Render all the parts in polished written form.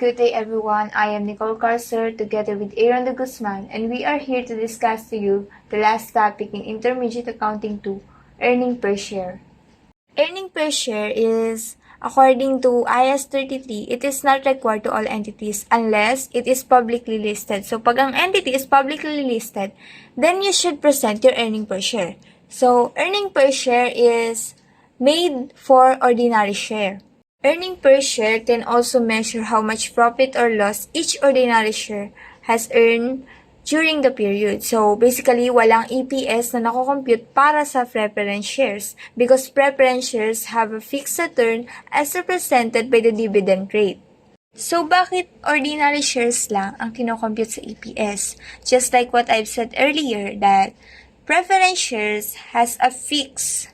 Good day everyone, I am Nicole Carcer together with Aaron de Guzman, and we are here to discuss to you the last topic in Intermediate Accounting 2, Earning Per Share. Earning per share is, according to IAS 33, it is not required to all entities unless it is publicly listed. So, pag ang entity is publicly listed, then you should present your earning per share. So, earning per share is made for ordinary share. Earning per share can also measure how much profit or loss each ordinary share has earned during the period. So, basically, walang EPS na nakocompute para sa preference shares because preference shares have a fixed return as represented by the dividend rate. So, bakit ordinary shares lang ang kinocompute sa EPS? Just like what I've said earlier that preference shares has a fixed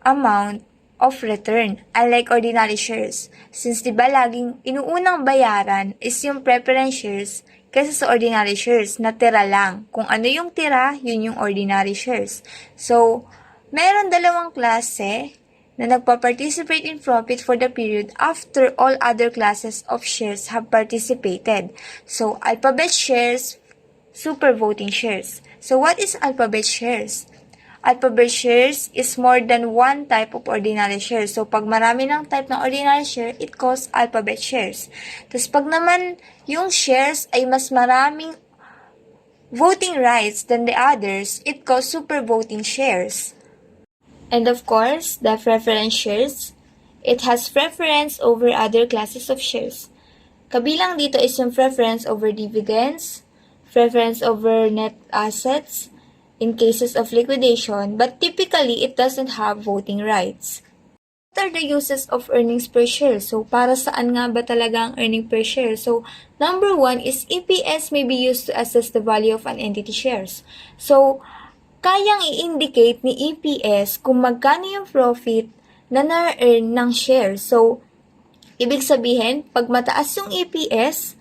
amount of return, unlike ordinary shares. Since diba laging inuunang bayaran is yung preference shares kaysa sa ordinary shares, na tira lang. Kung ano yung tira, yun yung ordinary shares. So, meron dalawang klase na nagpa-participate in profit for the period after all other classes of shares have participated. So, alphabet shares, super voting shares. So, what is alphabet shares? Alphabet shares is more than one type of ordinary shares. So, pag marami ng type ng ordinary share, it calls alphabet shares. Tapos, pag naman yung shares ay mas maraming voting rights than the others, it calls super voting shares. And of course, the preference shares, it has preference over other classes of shares. Kabilang dito is yung preference over dividends, preference over net assets, in cases of liquidation, but typically it doesn't have voting rights. What are the uses of earnings per share? So, para saan nga ba talaga ang earning per share? So, number one is EPS may be used to assess the value of an entity shares. So, kayang i-indicate ni EPS kung magkano yung profit na na-earn ng share. So, ibig sabihin, pag mataas yung EPS,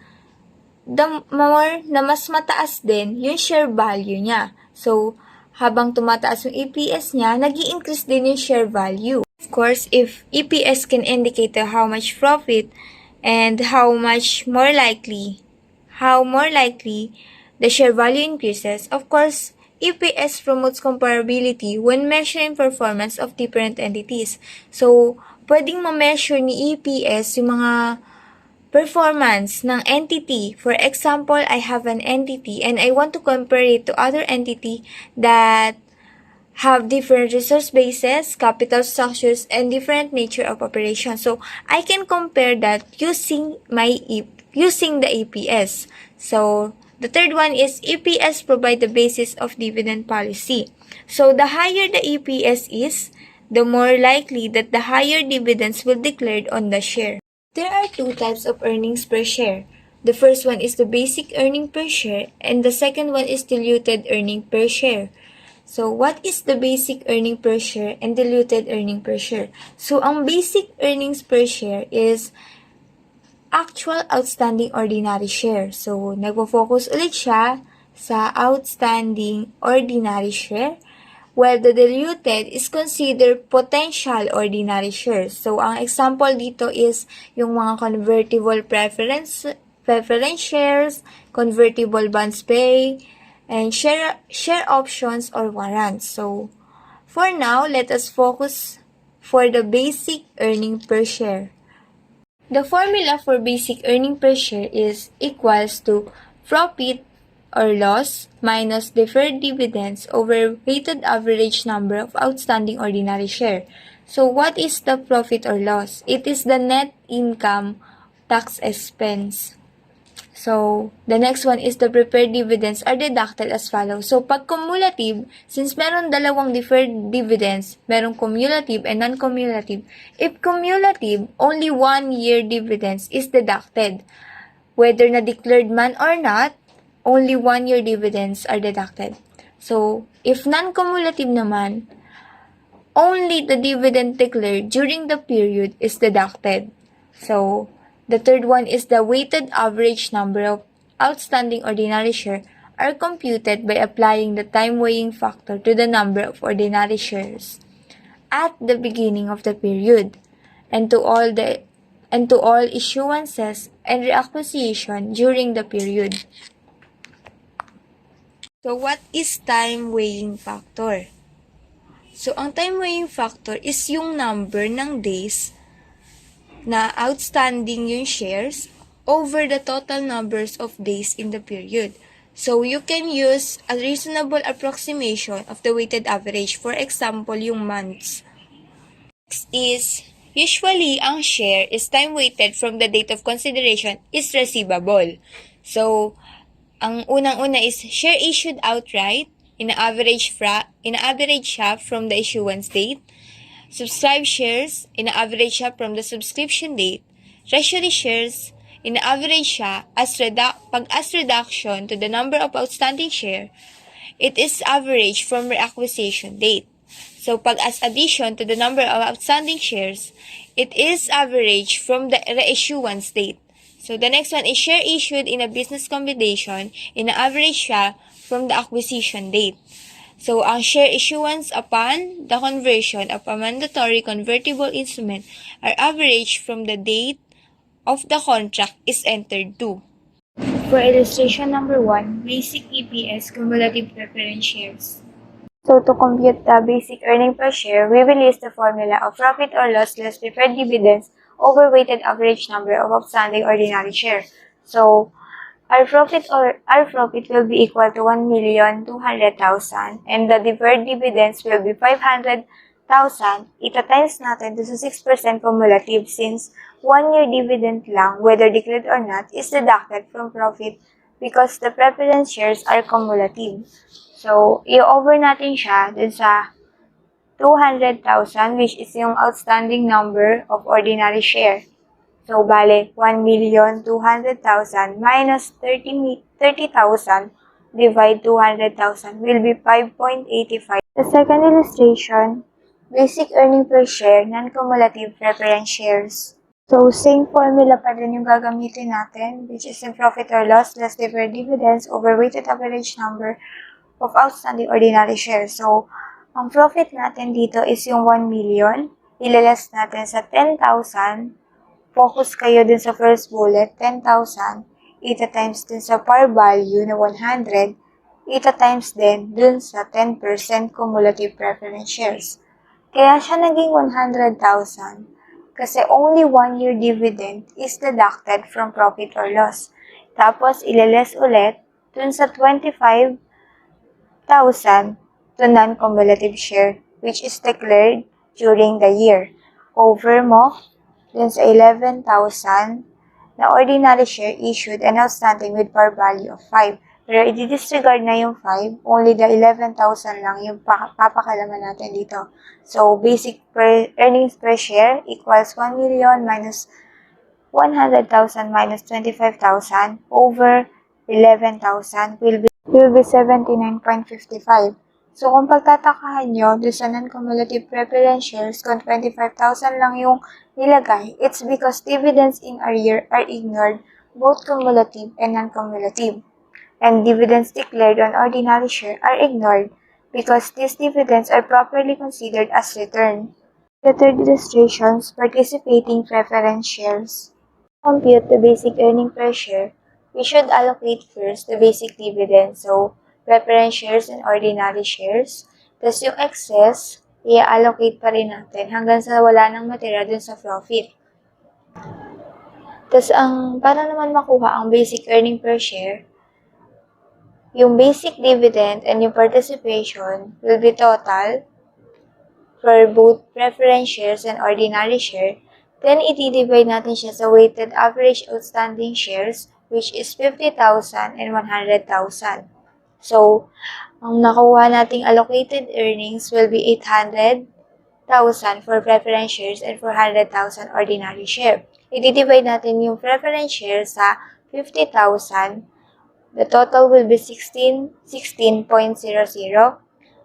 the more na mas mataas din yung share value niya. So, habang tumataas yung EPS niya, nag-i-increase din yung share value. Of course, if EPS can indicate how much profit and how more likely the share value increases, of course, EPS promotes comparability when measuring performance of different entities. So, pwedeng ma-measure ni EPS yung mga performance ng entity. For example, I have an entity and I want to compare it to other entity that have different resource bases, capital structures, and different nature of operation. So, I can compare that using the EPS. So, the third one is EPS provide the basis of dividend policy. So, the higher the EPS is, the more likely that the higher dividends will be declared on the share. There are two types of earnings per share. The first one is the basic earning per share and the second one is diluted earning per share. So, what is the basic earning per share and diluted earning per share? So, ang basic earnings per share is actual outstanding ordinary share. So, nagpo-focus ulit siya sa outstanding ordinary share, while the diluted is considered potential ordinary shares. So, ang example dito is yung mga convertible preference shares, convertible bonds pay, and share options or warrants. So, for now, let us focus for the basic earning per share. The formula for basic earning per share is equals to profit or loss minus deferred dividends over weighted average number of outstanding ordinary share. So, what is the profit or loss? It is the net income tax expense. So, the next one is the prepared dividends are deducted as follows. So, pag cumulative, since meron dalawang deferred dividends, merong cumulative and non-cumulative, if cumulative, only 1 year dividends is deducted. Whether na-declared man or not, only 1 year dividends are deducted. So, if non-cumulative naman, only the dividend declared during the period is deducted. So, the third one is the weighted average number of outstanding ordinary share are computed by applying the time weighing factor to the number of ordinary shares at the beginning of the period and to all the and to all issuances and reacquisition during the period. So, what is time weighing factor? So, ang time weighing factor is yung number ng days na outstanding yung shares over the total numbers of days in the period. So, you can use a reasonable approximation of the weighted average. For example, yung months. Next is, usually, ang share is time-weighted from the date of consideration is receivable. So, ang unang-una is share issued outright, ina-average siya from the issuance date. Subscribed shares, ina-average siya from the subscription date. Treasury shares, ina-average siya as reduction to the number of outstanding share. It is average from reacquisition date. So, pag as addition to the number of outstanding shares, it is average from the reissuance date. So, the next one is share issued in a business combination, ina-average siya from the acquisition date. So, ang share issuance upon the conversion of a mandatory convertible instrument are averaged from the date of the contract is entered to. For illustration number 1, basic EPS cumulative preference shares. So, to compute the basic earning per share, we will use the formula of profit or loss less preferred dividends over weighted average number of outstanding ordinary share. So, our profit will be equal to 1,200,000 and the deferred dividends will be 500,000. Ita-times natin to sa 6% cumulative since 1 year dividend lang, whether declared or not, is deducted from profit because the preference shares are cumulative. So, i-over natin siya dun sa 200,000 which is yung outstanding number of ordinary share. So, bale, 1,200,000 minus 30,000 divide 200,000 will be 5.85. The second illustration, basic earning per share, non-cumulative preference shares. So, same formula pa rin yung gagamitin natin, which is the profit or loss less deferred dividends over weighted average number of outstanding ordinary shares. So, ang profit natin dito is yung 1 million. Ilaless natin sa 10,000. Focus kayo dun sa first bullet, 10,000. Ita-times dun sa par value na 100. Ita-times din dun sa 10% cumulative preference shares. Kaya siya naging 100,000 kasi only 1 year dividend is deducted from profit or loss. Tapos, ilaless ulit dun sa 25,000 to non-cumulative share which is declared during the year. Over mo dun sa 11,000 na ordinary share issued and outstanding with par value of 5. Pero i-disregard na yung 5, only the 11,000 lang yung papakalaman natin dito. So, basic earnings per share equals 1 million minus 100,000 minus 25,000 over 11,000 will be 79.55. So, kung pagtatakahan nyo, doon sa non-cumulative preference shares, kung 25,000 lang yung nilagay, it's because dividends in arrear are ignored, both cumulative and non-cumulative. And dividends declared on ordinary share are ignored because these dividends are properly considered as return. The third illustration, participating preference shares. To compute the basic earning per share, we should allocate first the basic dividend. So, preference shares and ordinary shares. Tapos yung excess, i-allocate pa rin natin hanggang sa wala nang matira dun sa profit. Tapos, para naman makuha ang basic earning per share, yung basic dividend and yung participation will be total for both preference shares and ordinary share. Then, i-divide natin siya sa weighted average outstanding shares which is 50,000 and 100,000. So, ang nakuha nating allocated earnings will be 800,000 for preference shares and 400,000 ordinary share. I-divide natin yung preference shares sa 50,000. The total will be 16.00.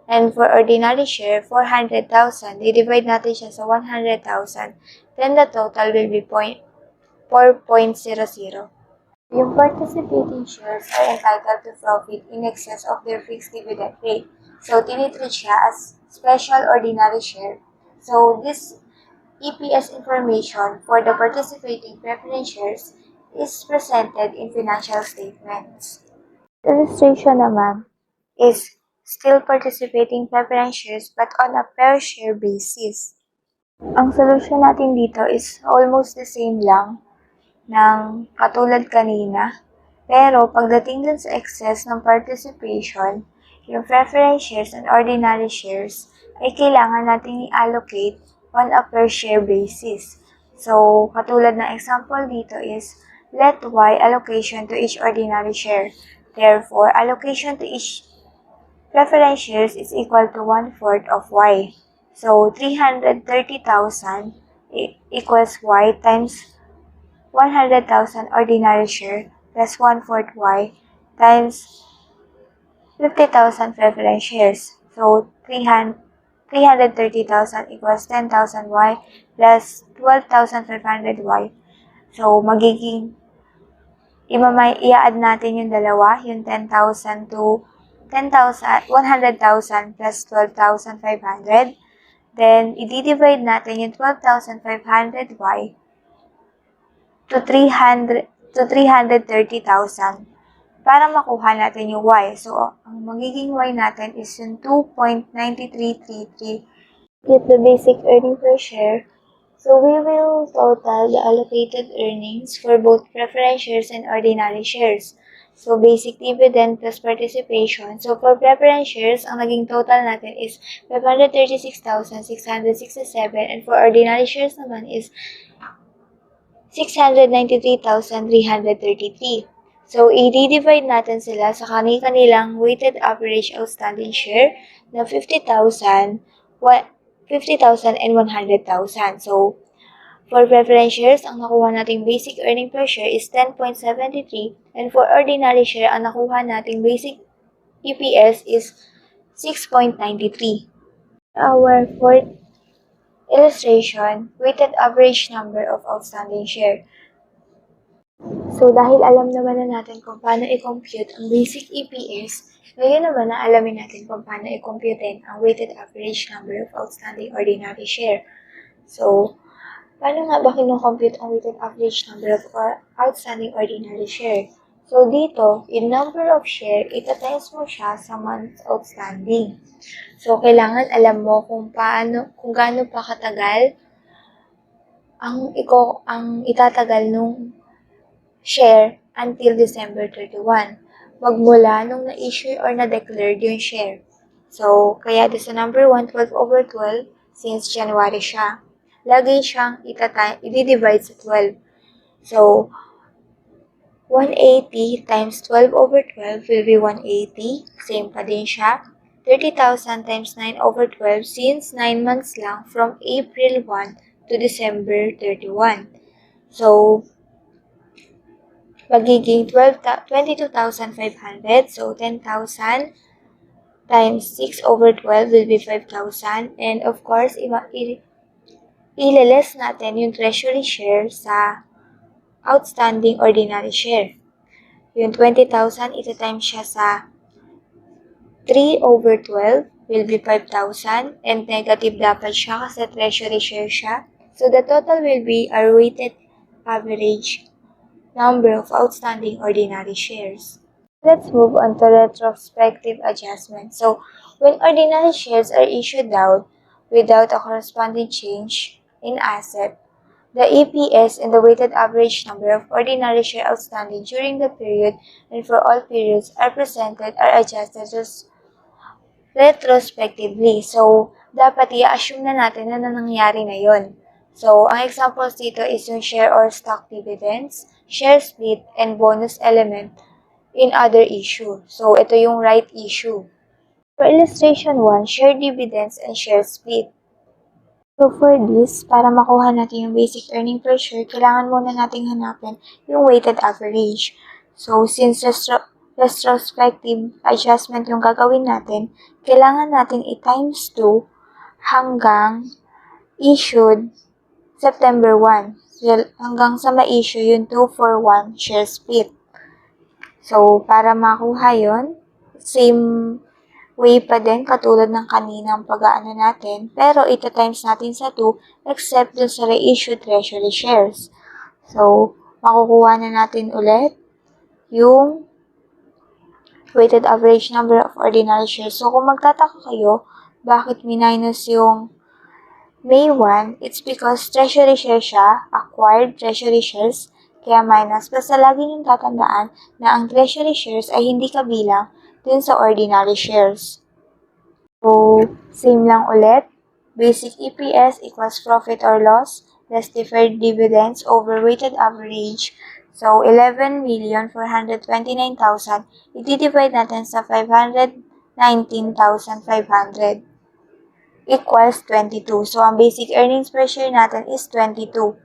And for ordinary share, 400,000. I-divide natin siya sa 100,000. Then the total will be 4.00. Yung participating shares are entitled to profit in excess of their fixed dividend rate. So, tinitreat siya as special ordinary share. So, this EPS information for the participating preference shares is presented in financial statements. Illustration naman is still participating preference shares but on a per share basis. Ang solution natin dito is almost the same lang ng katulad kanina. Pero pagdating dun sa excess ng participation, yung preference shares and ordinary shares ay kailangan natin i-allocate on a per share basis. So, katulad ng example dito is, let Y allocation to each ordinary share. Therefore, allocation to each preference shares is equal to 1/4 of Y. So, 330,000 equals Y times 100,000 ordinary share plus 1/4 Y times 50,000 preference shares. So, 330,000 equals 10,000 Y plus 12,500 Y. So, magiging i-add natin yung dalawa, yung 10,000 to 10,000, 100,000 plus 12,500. Then, i-divide natin yung 12,500 Y to 330,000 para makuha natin yung Y. So, ang magiging Y natin is yung 2.9333. Get the basic earning per share. So, we will total the allocated earnings for both preference shares and ordinary shares. So, basic dividend plus participation. So, for preference shares, ang naging total natin is 536,667 and for ordinary shares naman is 693,333. So, i-divide natin sila sa kanilang weighted average outstanding share na 50,000 and 100,000. So, for preference shares, ang nakuha nating basic earning per share is 10.73 and for ordinary share, ang nakuha nating basic EPS is 6.93. Our fourth illustration, weighted average number of outstanding share. So, dahil alam naman na natin kung paano i-compute ang basic EPS, ngayon naman na alamin natin kung paano i-compute ang weighted average number of outstanding ordinary share. So, paano nga ba kino-compute ang weighted average number of outstanding ordinary share? So, dito, in number of share, ita-times mo siya sa months outstanding. So, kailangan alam mo kung gaano pa katagal ang itatagal nung share until December 31. Magmula nung na-issue or na-declared yung share. So, kaya doon sa number 1, 12/12, since January siya, lagi siyang i-divide sa 12. So, 180 times 12/12 will be 180. Same pa din siya. 30,000 times 9/12 since 9 months lang from April 1 to December 31. So, magiging 22,500. So, 10,000 times 6/12 will be 5,000. And of course, ileless natin yung treasury share sa outstanding ordinary share. Yung 20,000, ita-times siya sa 3/12 will be 5,000. And negative dapat siya kasi treasury share siya. So, the total will be our weighted average number of outstanding ordinary shares. Let's move on to retrospective adjustment. So, when ordinary shares are issued out without a corresponding change in asset, the EPS and the weighted average number of ordinary share outstanding during the period and for all periods are adjusted retrospectively. So, dapat i-assume na natin na nangyari na yon. So, ang examples dito is yung share or stock dividends, share split, and bonus element in other issue. So, ito yung right issue. For illustration 1, share dividends and share split. So, for this, para makuha natin yung basic earning per share, kailangan muna nating hanapin yung weighted average. So, since retrospective adjustment yung gagawin natin, kailangan natin i-times 2 hanggang issued September 1. Hanggang sa ma-issue yung 2-for-1 share split. So, para makuha yon, same way pa din katulad ng kaninang pag-aano natin, pero ito times natin sa 2 except dun sa reissued treasury shares. So, makukuha na natin ulit yung weighted average number of ordinary shares. So, kung magtataka kayo, bakit minus yung May 1, it's because treasury shares siya, acquired treasury shares, kaya minus. Basta lagi niyong tatandaan na ang treasury shares ay hindi kabilang dun sa ordinary shares. So, same lang ulit. Basic EPS equals profit or loss less deferred dividends over weighted average. So, 11,429,000. I-divide natin sa 519,500 equals 22. So, ang basic earnings per share natin is 22.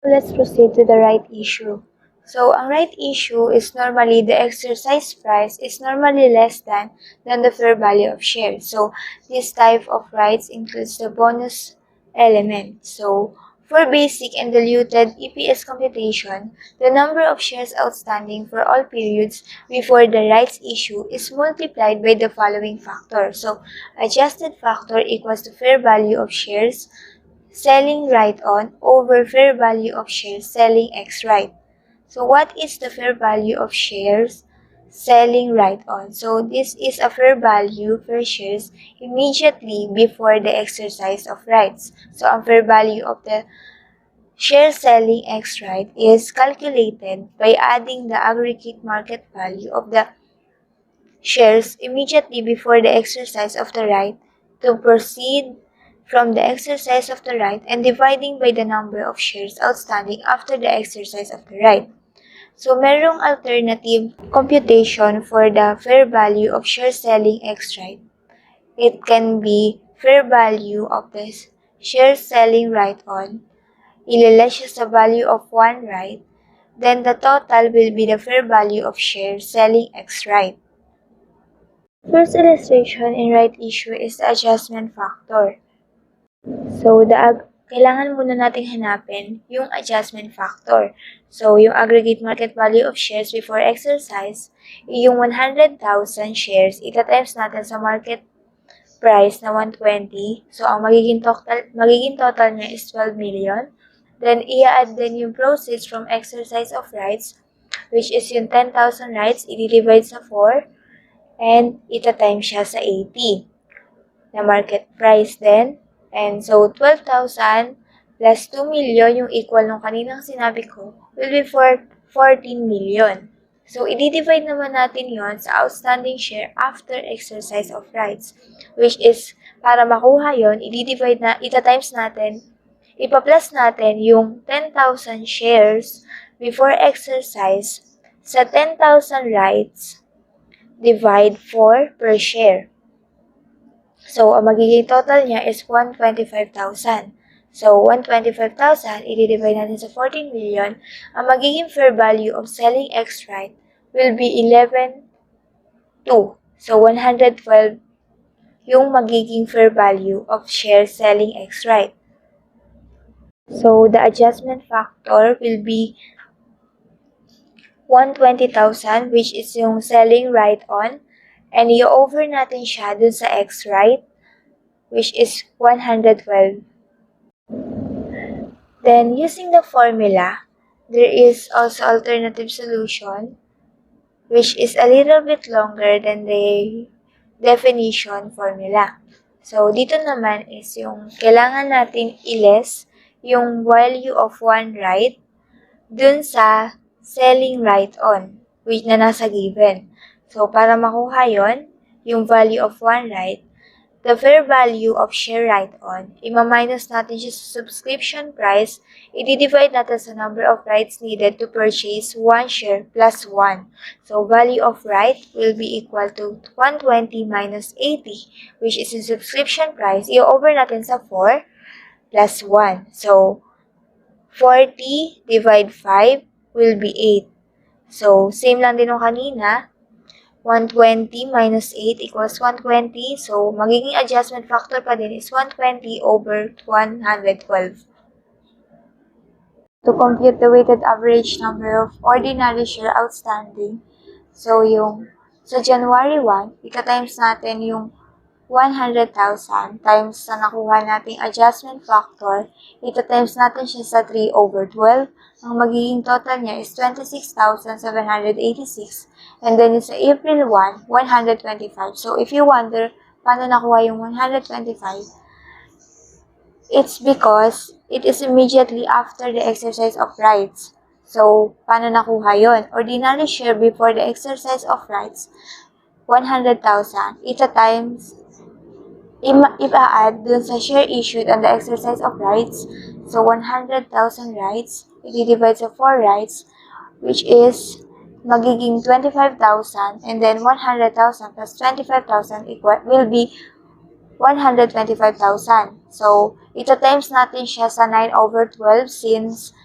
Let's proceed to the right issue. So, ang right issue is normally the exercise price is normally less than the fair value of shares. So, this type of rights includes the bonus element. So, for basic and diluted EPS computation, the number of shares outstanding for all periods before the rights issue is multiplied by the following factor. So, adjusted factor equals the fair value of shares selling right on over fair value of shares selling X right. So what is the fair value of shares selling right on? So this is a fair value for shares immediately before the exercise of rights. So ang fair value of the share selling X right is calculated by adding the aggregate market value of the shares immediately before the exercise of the right to proceed from the exercise of the right and dividing by the number of shares outstanding after the exercise of the right. So, merong alternative computation for the fair value of share selling X right. It can be fair value of the share selling right on, ileless siya sa value of one right, then the total will be the fair value of share selling X right. First illustration in right issue is the adjustment factor. So, kailangan muna nating hanapin yung adjustment factor. So, yung aggregate market value of shares before exercise, yung 100,000 shares, ita-times natin sa market price na 120. So, ang magiging total niya is 12 million. Then, i-add din yung proceeds from exercise of rights, which is yung 10,000 rights, i-divide sa 4, and ita-times siya sa 80 na market price din. And so, 12,000 plus 2 million, yung equal nung kaninang sinabi ko, will be 14 million. So, i-divide naman natin yon sa outstanding share after exercise of rights, which is, para makuha yon, ita-times natin, ipa-plus natin yung 10,000 shares before exercise sa 10,000 rights divide 4 per share. So, ang magiging total niya is 125,000. So, 125,000, i-divide natin sa 14 million. Ang magiging fair value of selling X right will be 11,200. So, 112 yung magiging fair value of shares selling X right. So, the adjustment factor will be 120,000, which is yung selling right on. And i-over natin siya dun sa X right, which is 112. Then, using the formula, there is also alternative solution, which is a little bit longer than the definition formula. So, dito naman is yung kailangan natin i-less yung value of one right dun sa selling right on, which na nasa given. So, para makuha yon, yung value of one right, the fair value of share right on, ima-minus natin siya sa subscription price, i-divide natin sa number of rights needed to purchase one share plus 1. So, value of right will be equal to 120 minus 80, which is in subscription price, i-over natin sa 4 plus 1. So, 40 divide 5 will be 8. So, same lang din nung kanina. 120 minus 8 equals 120. So, magiging adjustment factor pa din is 120 over 112. To compute the weighted average number of ordinary share outstanding, so yung Sa January 1, ika-times natin yung 100,000 times sa nakuha nating adjustment factor, ita-times natin siya sa 3/12. Ang magiging total niya is 26,786. And then sa April 1, 125. So if you wonder, paano nakuha yung 125? It's because it is immediately after the exercise of rights. So, paano nakuha yon? Ordinary share before the exercise of rights, 100,000. Ita times, ipa-add dun sa share issued on the exercise of rights. So, 100,000 rights, i-divide sa 4 rights, which is magiging 25,000, and then 100,000 plus 25,000 will be 125,000. So, ito times natin siya sa 9/12 since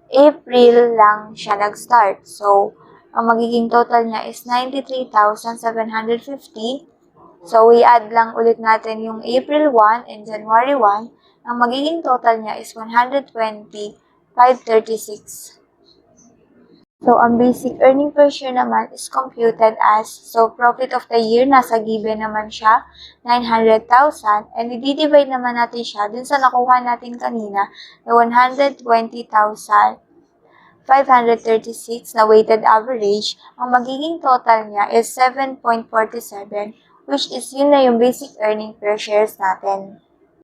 April lang siya nag-start. So, ang magiging total niya is 93,750. So, i-add lang ulit natin yung April 1 and January 1. Ang magiging total niya is 120,536. So, ang basic earning per share naman is computed as, so profit of the year, nasa given naman siya, 900,000, and i-divide naman natin siya dun sa nakuha natin kanina na 120,536 na weighted average. Ang magiging total niya is 7.47, which is yun na yung basic earning per shares natin.